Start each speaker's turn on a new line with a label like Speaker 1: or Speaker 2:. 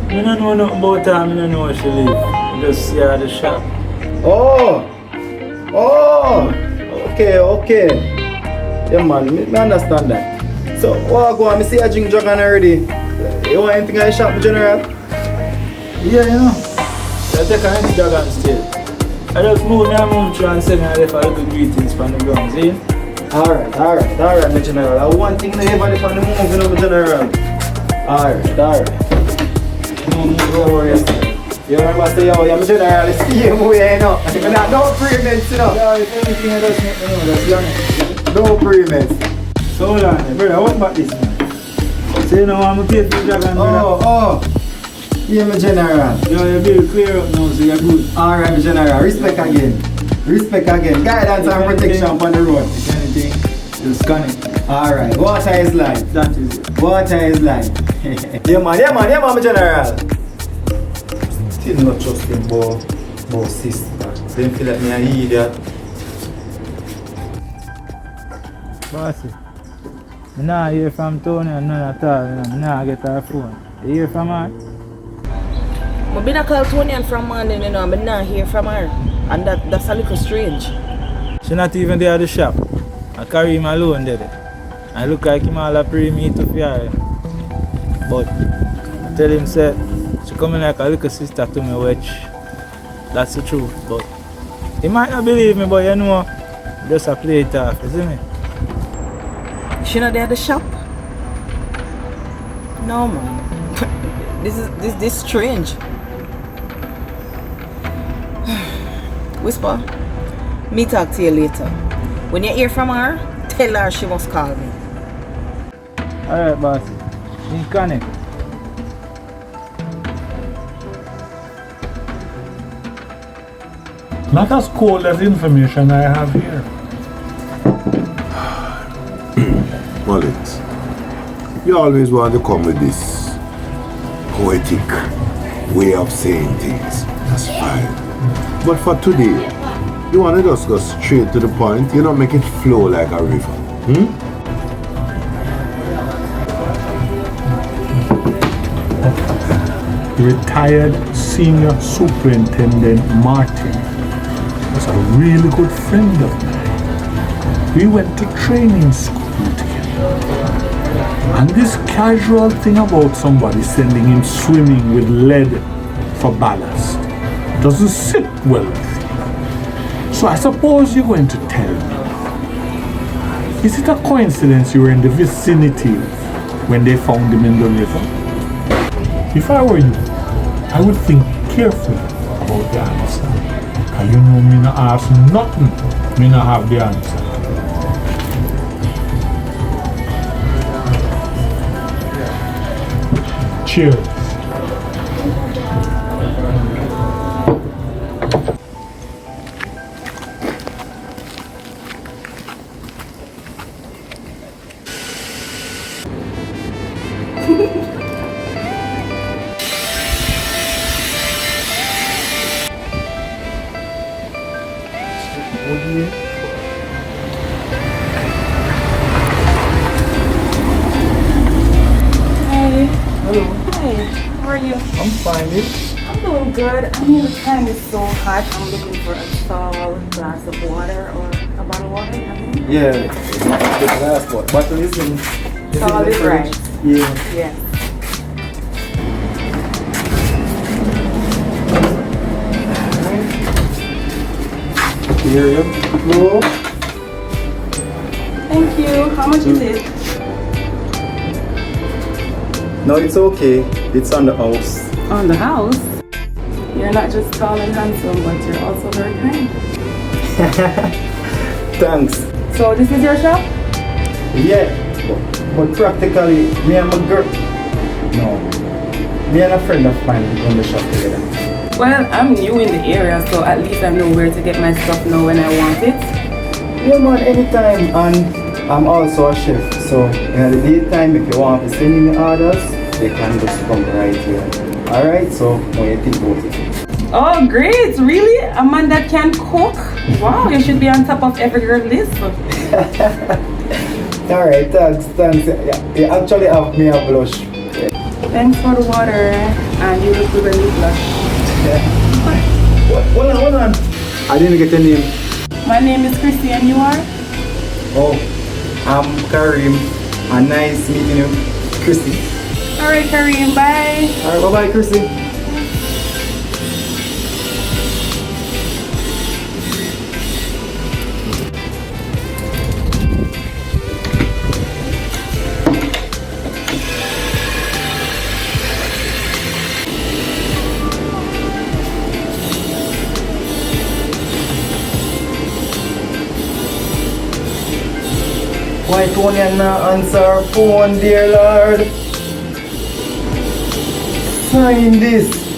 Speaker 1: I don't know nothing about her, I don't know where she live. I just see her at the shop.
Speaker 2: Oh! Okay. Yeah man, me understand that. So, what go on? I see you drink dragon already. You want anything I shop, General?
Speaker 1: Yeah, you know. I take her into Dragon still. I just move through and send her left a little greetings from the ground, see?
Speaker 2: Alright, my General. I want thing to everybody from the move, you know, my General. Alright. No worries. You remember say, yo, I'm General, see you move here, you know. No payments, you know.
Speaker 1: Yeah, if anything I just make me know, that's young.
Speaker 2: No payments.
Speaker 1: So hold on, brother, what about this man? So you know I'm pay for the Dragon, brother?
Speaker 2: Yeah, my General.
Speaker 1: Yo, your bill clear up now, so you're good.
Speaker 2: Alright, my General. Respect again. Guidance and protection on the road.
Speaker 1: If anything, just scan it.
Speaker 2: Alright, water is life.
Speaker 1: That is it.
Speaker 2: Water is life. yeah, man, my General. Still not trusting about sister. They feel like me an idiot.
Speaker 1: Bossy, I not hear from Tony and none at all. I not get her phone. You hear from her?
Speaker 3: I've been a call Tony and from morning, you know, I'm not hear from her. And that's a little strange.
Speaker 1: She not even there at the shop. I carry him alone there. I look like him all a pray me to fear. But I tell him say she coming like a little sister to me, which that's the truth. But he might not believe me, but you know, just a play it off, you see me?
Speaker 3: She not there at the shop? No man. This strange. Whisper, me talk to you later. When you hear from her, tell her she must call me.
Speaker 1: Alright, bossy. In connect.
Speaker 4: Not as cold as information I have here.
Speaker 5: Mullins, you always want to come with this poetic way of saying things. That's fine. But for today, you want to just go straight to the point. You don't make it flow like a river.
Speaker 4: Retired Senior Superintendent Martin was a really good friend of mine. We went to training school together. And this casual thing about somebody sending him swimming with lead for ballast doesn't sit well with you. So I suppose you're going to tell me. Is it a coincidence you were in the vicinity when they found him in the river? If I were you, I would think carefully about the answer. And you know me not ask nothing, me not have the answer. Cheers.
Speaker 1: I'm fine,
Speaker 3: I'm doing good. I mean, the time is so hot. I'm looking for a tall glass of water or a bottle of water.
Speaker 2: Yeah, the glass bottle is in
Speaker 3: Solid
Speaker 2: the fridge.
Speaker 3: rice.
Speaker 2: Yeah.
Speaker 3: Yeah.
Speaker 2: Here you go.
Speaker 3: Thank you. How much is it?
Speaker 2: No, it's okay. It's on the house.
Speaker 3: On the house? You're not just tall and handsome, but you're also very kind.
Speaker 2: Thanks.
Speaker 3: So this is your shop?
Speaker 2: Yeah, but practically, me and my girl. No, me and a friend of mine run the shop together.
Speaker 3: Well, I'm new in the area, so at least I know where to get my stuff now when I want it.
Speaker 2: Yeah man, anytime. And I'm also a chef, so in the daytime, if you want to send me orders, they can just come right here. Alright, so what you think about it?
Speaker 3: Oh, great! Really? A man that can cook? Wow, you should be on top of every girl list.
Speaker 2: Alright, thanks. Yeah, you actually have me a blush.
Speaker 3: Thanks for the water and You look good when you blush.
Speaker 2: Hold on. I didn't get your name.
Speaker 3: My name is Christy and you are?
Speaker 2: Oh, I'm Karim. Nice meeting you, Christy.
Speaker 3: Alright Kareem, bye.
Speaker 2: Alright, bye-bye, Christy. Why Tony not answer her phone, dear Lord? Sign this.